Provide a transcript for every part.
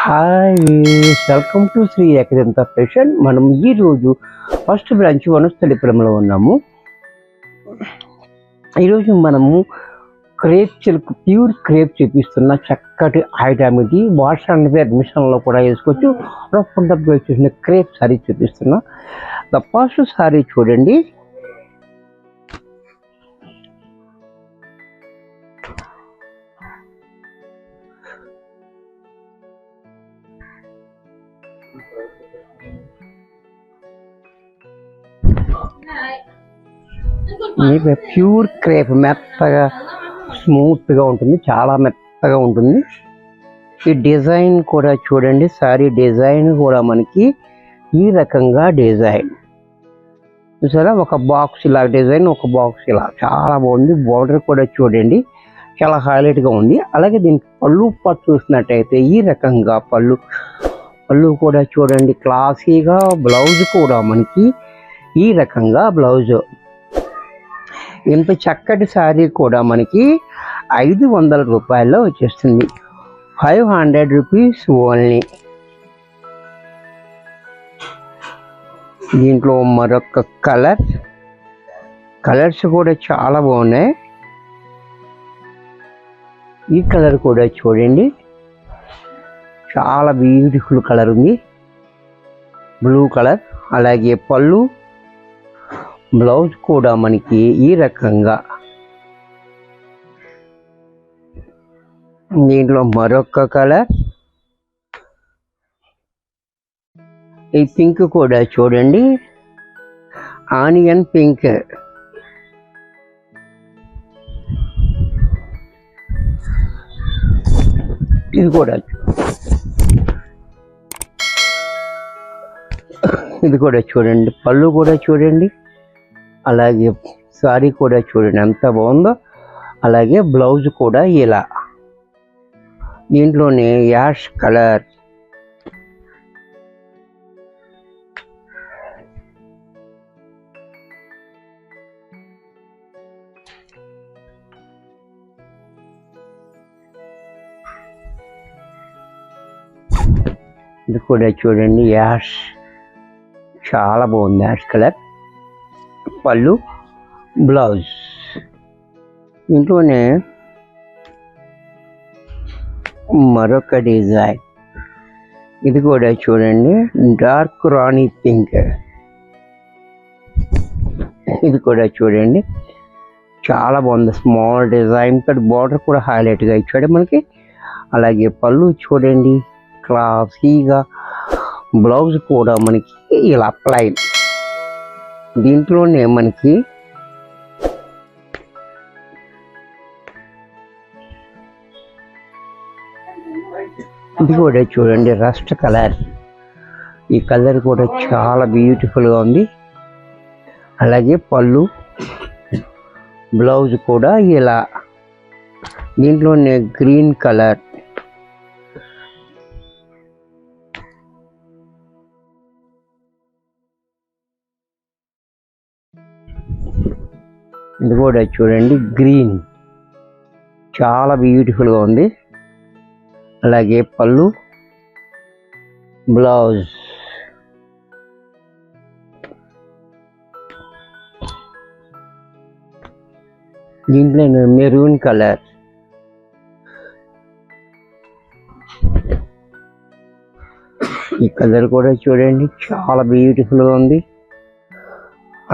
Hi, welcome to Shri Ekadanta fashion. మనం ఈరోజు first branch వనస్థలిపురంలో ఉన్నాము. ఈరోజు మనము క్రేప్ సిల్క్, ప్యూర్ క్రేప్ చూపిస్తున్న చక్కటి ఐటమ్ ఇది. వాష్ అండ్ వేర్ మిషన్లో కూడా వేసుకోవచ్చు. రఫ్ అండ్ టఫ్గా చూసిన క్రేప్ సారీ చూపిస్తున్నా. ద ఫస్ట్ సారీ చూడండి. మీకు ప్యూర్ క్రేప్ మెత్తగా స్మూత్గా ఉంటుంది, చాలా మెత్తగా ఉంటుంది. ఈ డిజైన్ కూడా చూడండి. సారీ డిజైన్ కూడా మనకి ఈ రకంగా డిజైన్ చూసారా, ఒక బాక్స్ ఇలా డిజైన్, ఒక బాక్స్ ఇలా చాలా బాగుంది. బార్డర్ కూడా చూడండి, చాలా హైలైట్గా ఉంది. అలాగే దీనికి పళ్ళు పాటు చూసినట్టయితే ఈ రకంగా పళ్ళు కూడా చూడండి క్లాసీగా. బ్లౌజ్ కూడా మనకి ఈ రకంగా బ్లౌజ్. ఇంత చక్కటి శారీ కూడా మనకి 500 రూపాయల్లో వచ్చేస్తుంది. 500 రూపీస్ ఓన్లీ. దీంట్లో మరొక కలర్స్ కూడా చాలా బాగున్నాయి. ఈ కలర్ కూడా చూడండి, చాలా బ్యూటిఫుల్ కలర్ ఉంది, బ్లూ కలర్. అలాగే పళ్ళు, బ్లౌజ్ కూడా మనకి ఈ రకంగా. దీంట్లో మరొక కలర్, ఈ పింక్ కూడా చూడండి, ఆనియన్ పింక్. ఇది కూడా చూడండి, పళ్ళు కూడా చూడండి. అలాగే సారీ కూడా చూడండి ఎంత బాగుందో. అలాగే బ్లౌజ్ కూడా ఇలా. దీంట్లోనే యాష్ కలర్, ఇది కూడా చూడండి యాష్, చాలా బాగుంది యాష్ కలర్. పళ్ళు, బ్లౌజ్. ఇంట్లోనే మరొక డిజైన్, ఇది కూడా చూడండి డార్క్ రాణి పింక్. ఇది కూడా చూడండి చాలా బాగుంది, స్మాల్ డిజైన్ తోటి. బార్డర్ కూడా హైలైట్గా ఇచ్చాడు మనకి. అలాగే పళ్ళు చూడండి క్లాసీగా. బ్లౌజ్ కూడా మనకి ఇలా ప్లైన్. దీంట్లోనే మనకి ఇది కూడా చూడండి రస్ట్ కలర్. ఈ కలర్ కూడా చాలా బ్యూటిఫుల్గా ఉంది. అలాగే పళ్ళు, బ్లౌజ్ కూడా ఇలా. దీంట్లోనే గ్రీన్ కలర్, ఇది కూడా చూడండి గ్రీన్, చాలా బ్యూటిఫుల్గా ఉంది. అలాగే పళ్ళు, బ్లౌజ్. దీంట్లో మెరూన్ కలర్, ఈ కలర్ కూడా చూడండి చాలా బ్యూటిఫుల్గా ఉంది.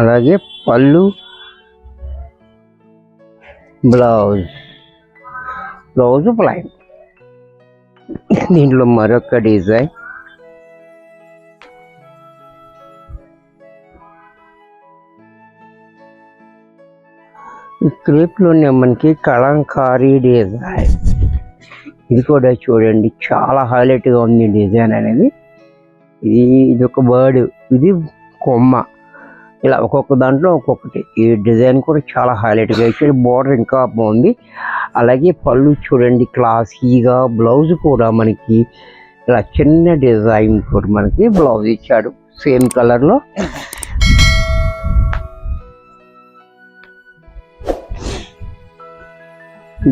అలాగే పళ్ళు, బ్లౌజ్ ప్లైన్. దీంట్లో మరొక డిజైన్, క్రేప్లోనే మనకి కలంకారీ డిజైన్. ఇది కూడా చూడండి చాలా హైలైట్గా ఉంది డిజైన్ అనేది. ఇది ఒక బర్డ్, ఇది కొమ్మ. ఇలా ఒక్కొక్క దాంట్లో ఒక్కొక్కటి. ఈ డిజైన్ కూడా చాలా హైలైట్గా ఇచ్చాడు. బార్డర్ ఇంకా బాగుంది. అలాగే పళ్ళు చూడండి క్లాసీగా. బ్లౌజ్ కూడా మనకి ఇలా చిన్న డిజైన్ కూడా మనకి బ్లౌజ్ ఇచ్చాడు సేమ్ కలర్లో.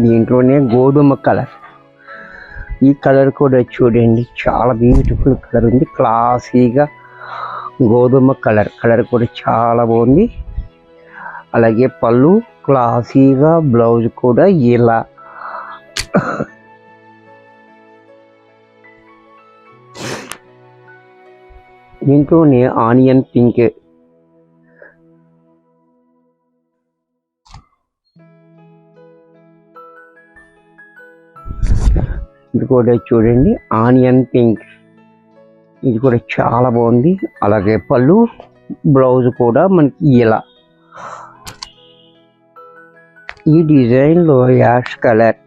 దీంట్లోనే గోధుమ కలర్, ఈ కలర్ కూడా చూడండి, చాలా బ్యూటిఫుల్ కలర్ ఉంది, క్లాసీగా గోధుమ కలర్ కూడా చాలా బాగుంది. అలాగే పళ్ళు క్లాసీగా, బ్లౌజ్ కూడా ఇలా. దీంట్లోనే ఆనియన్ పింక్, ఇది కూడా చూడండి ఆనియన్ పింక్, ఇది కూడా చాలా బాగుంది. అలాగే పళ్ళు, బ్లౌజ్ కూడా మనకి ఇలా. ఈ డిజైన్లో యాష్ కలర్,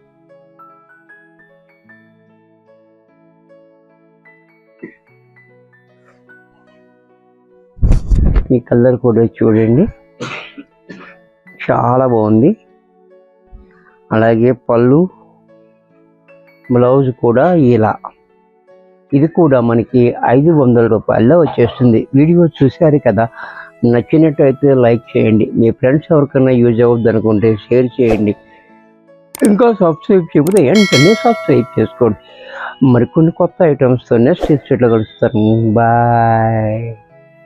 ఈ కలర్ కూడా చూడండి చాలా బాగుంది. అలాగే పళ్ళు, బ్లౌజ్ కూడా ఇలా. ఇది కూడా మనకి 500 రూపాయల్లో వచ్చేస్తుంది. వీడియో చూశారు కదా, నచ్చినట్టయితే లైక్ చేయండి, మీ ఫ్రెండ్స్ ఎవరికైనా యూజ్ అవుద్ది అనుకుంటే షేర్ చేయండి. ఇంకా సబ్స్క్రైబ్ చేయకపోతే వెంటనే సబ్స్క్రైబ్ చేసుకోండి. మరికొన్ని కొత్త ఐటమ్స్తో నెక్స్ట్ ఎపిసోడ్లో కలుస్తాను. బాయ్.